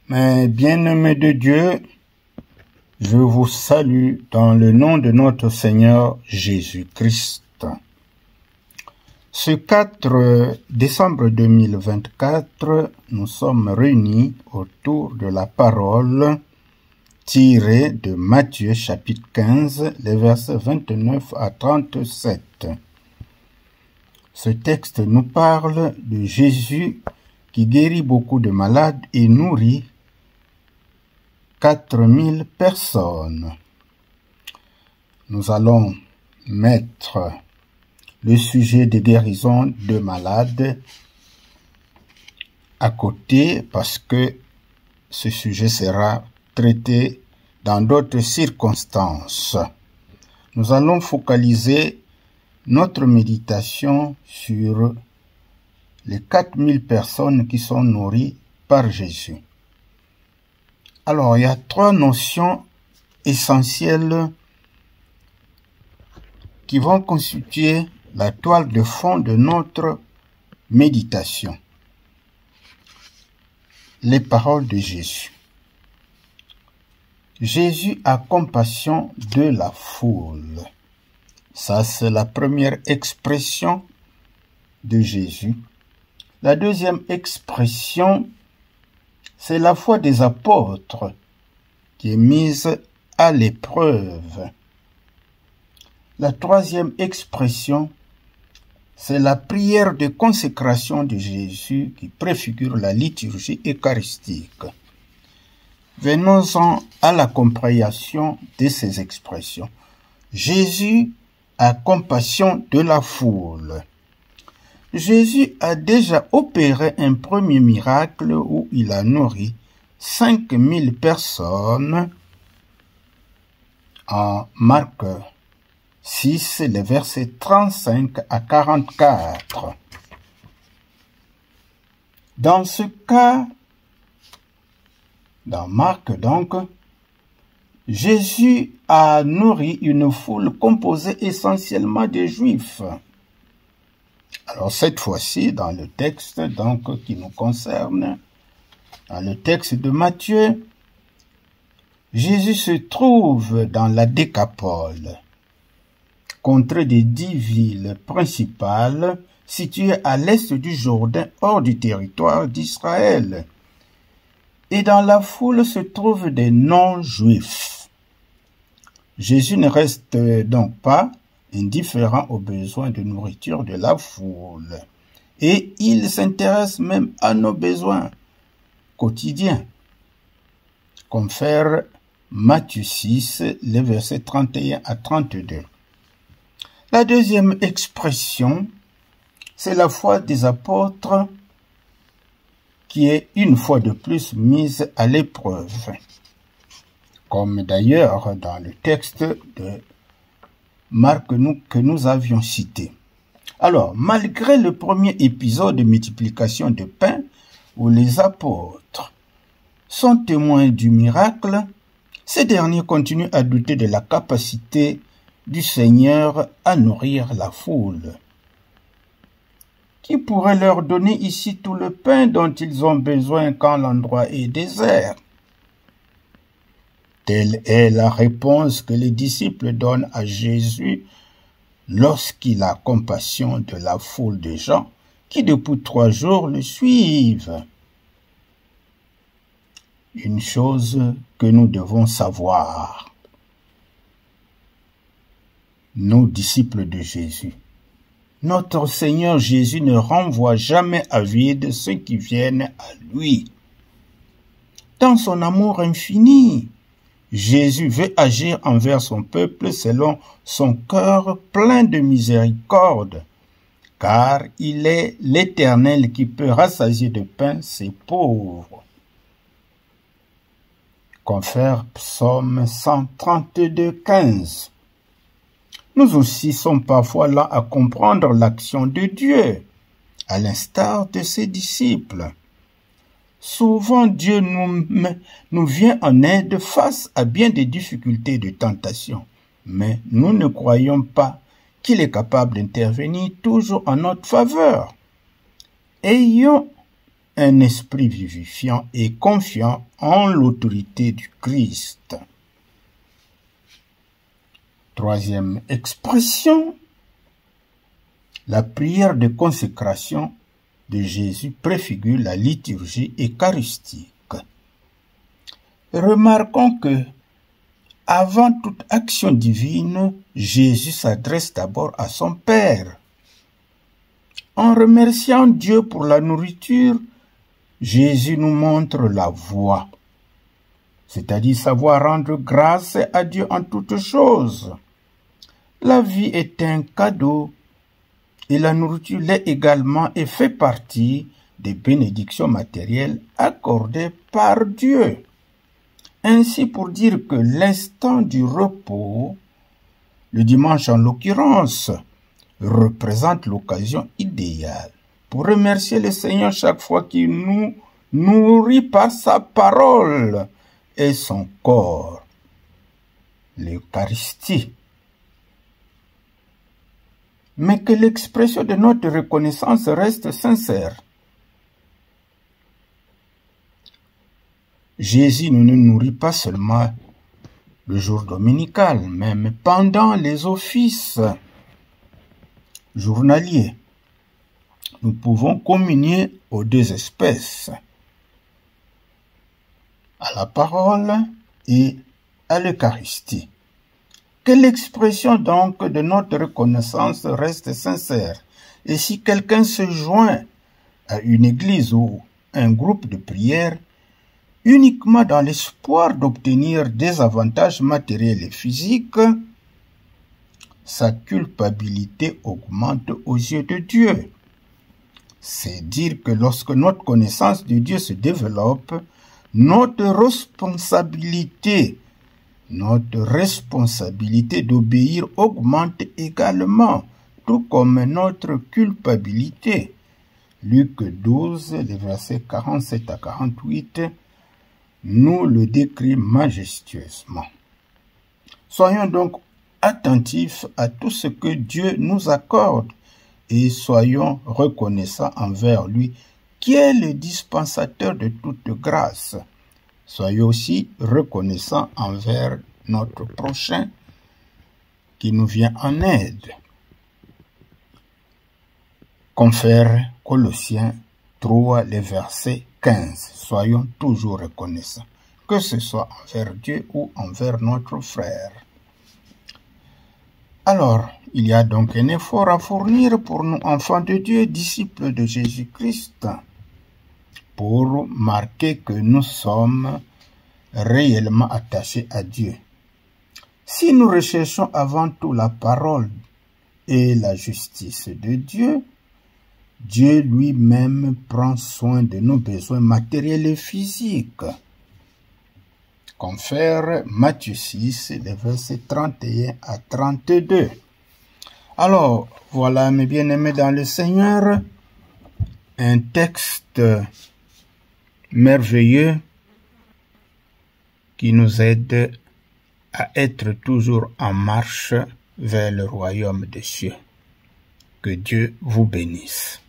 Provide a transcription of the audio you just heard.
Mes bien-aimés de Dieu, je vous salue dans le nom de notre Seigneur Jésus-Christ. Ce 4 décembre 2024, nous sommes réunis autour de la parole tirée de Matthieu chapitre 15, les versets 29 à 37. Ce texte nous parle de Jésus qui guérit beaucoup de malades et nourrit 4000 personnes. Nous allons mettre le sujet des guérisons de malades à côté parce que ce sujet sera traité dans d'autres circonstances. Nous allons focaliser notre méditation sur les 4000 personnes qui sont nourries par Jésus. Alors, il y a 3 notions essentielles qui vont constituer la toile de fond de notre méditation. Les paroles de Jésus. Jésus a compassion de la foule. Ça, c'est la première expression de Jésus. La deuxième expression, c'est la foi des apôtres qui est mise à l'épreuve. La troisième expression, c'est la prière de consécration de Jésus qui préfigure la liturgie eucharistique. Venons-en à la compréhension de ces expressions. Jésus a compassion de la foule. Jésus a déjà opéré un premier miracle où il a nourri 5000 personnes en Marc 6, les versets 35 à 44. Dans ce cas, dans Marc donc, Jésus a nourri une foule composée essentiellement de Juifs. Alors cette fois-ci, dans le texte donc qui nous concerne, dans le texte de Matthieu, Jésus se trouve dans la Décapole, contrée des 10 villes principales situées à l'est du Jourdain, hors du territoire d'Israël. Et dans la foule se trouvent des non-juifs. Jésus ne reste donc pas indifférent aux besoins de nourriture de la foule. Et il s'intéresse même à nos besoins quotidiens. Confère Matthieu 6, les versets 31 à 32. La deuxième expression, c'est la foi des apôtres qui est une fois de plus mise à l'épreuve. Comme d'ailleurs dans le texte de Marc que nous avions cité. Alors, malgré le premier épisode de multiplication de pain, où les apôtres sont témoins du miracle, ces derniers continuent à douter de la capacité du Seigneur à nourrir la foule. Qui pourrait leur donner ici tout le pain dont ils ont besoin quand l'endroit est désert? Telle est la réponse que les disciples donnent à Jésus lorsqu'il a compassion de la foule de gens qui depuis 3 jours le suivent. Une chose que nous devons savoir, nous disciples de Jésus, notre Seigneur Jésus ne renvoie jamais à vide ceux qui viennent à lui. Dans son amour infini, Jésus veut agir envers son peuple selon son cœur plein de miséricorde, car il est l'Éternel qui peut rassasier de pain ses pauvres. Confère Psaume 132, 15. Nous aussi sommes parfois là à comprendre l'action de Dieu, à l'instar de ses disciples. Souvent, Dieu nous vient en aide face à bien des difficultés et de tentations, mais nous ne croyons pas qu'il est capable d'intervenir toujours en notre faveur. Ayons un esprit vivifiant et confiant en l'autorité du Christ. Troisième expression, la prière de consécration de Jésus préfigure la liturgie eucharistique. Remarquons que, avant toute action divine, Jésus s'adresse d'abord à son Père. En remerciant Dieu pour la nourriture, Jésus nous montre la voie, c'est-à-dire savoir rendre grâce à Dieu en toutes choses. La vie est un cadeau et la nourriture l'est également et fait partie des bénédictions matérielles accordées par Dieu. Ainsi, pour dire que l'instant du repos, le dimanche en l'occurrence, représente l'occasion idéale pour remercier le Seigneur chaque fois qu'il nous nourrit par sa parole et son corps, l'Eucharistie. Mais que l'expression de notre reconnaissance reste sincère. Jésus ne nous nourrit pas seulement le jour dominical, même pendant les offices journaliers. Nous pouvons communier aux deux espèces, à la parole et à l'Eucharistie. Que l'expression donc de notre reconnaissance reste sincère. Et si quelqu'un se joint à une église ou un groupe de prière, uniquement dans l'espoir d'obtenir des avantages matériels et physiques, sa culpabilité augmente aux yeux de Dieu. C'est dire que lorsque notre connaissance de Dieu se développe, notre responsabilité d'obéir augmente également, tout comme notre culpabilité. Luc 12, les versets 47 à 48, nous le décrit majestueusement. Soyons donc attentifs à tout ce que Dieu nous accorde et soyons reconnaissants envers lui, qui est le dispensateur de toute grâce. Soyons aussi reconnaissants envers notre prochain qui nous vient en aide. Confère Colossiens 3, les versets 15. Soyons toujours reconnaissants, que ce soit envers Dieu ou envers notre frère. Alors, il y a donc un effort à fournir pour nous, enfants de Dieu, disciples de Jésus-Christ, pour marquer que nous sommes réellement attachés à Dieu. Si nous recherchons avant tout la parole et la justice de Dieu, Dieu lui-même prend soin de nos besoins matériels et physiques. Confère Matthieu 6, les versets 31 à 32. Alors, voilà, mes bien-aimés dans le Seigneur, un texte merveilleux qui nous aide à être toujours en marche vers le royaume des cieux. Que Dieu vous bénisse.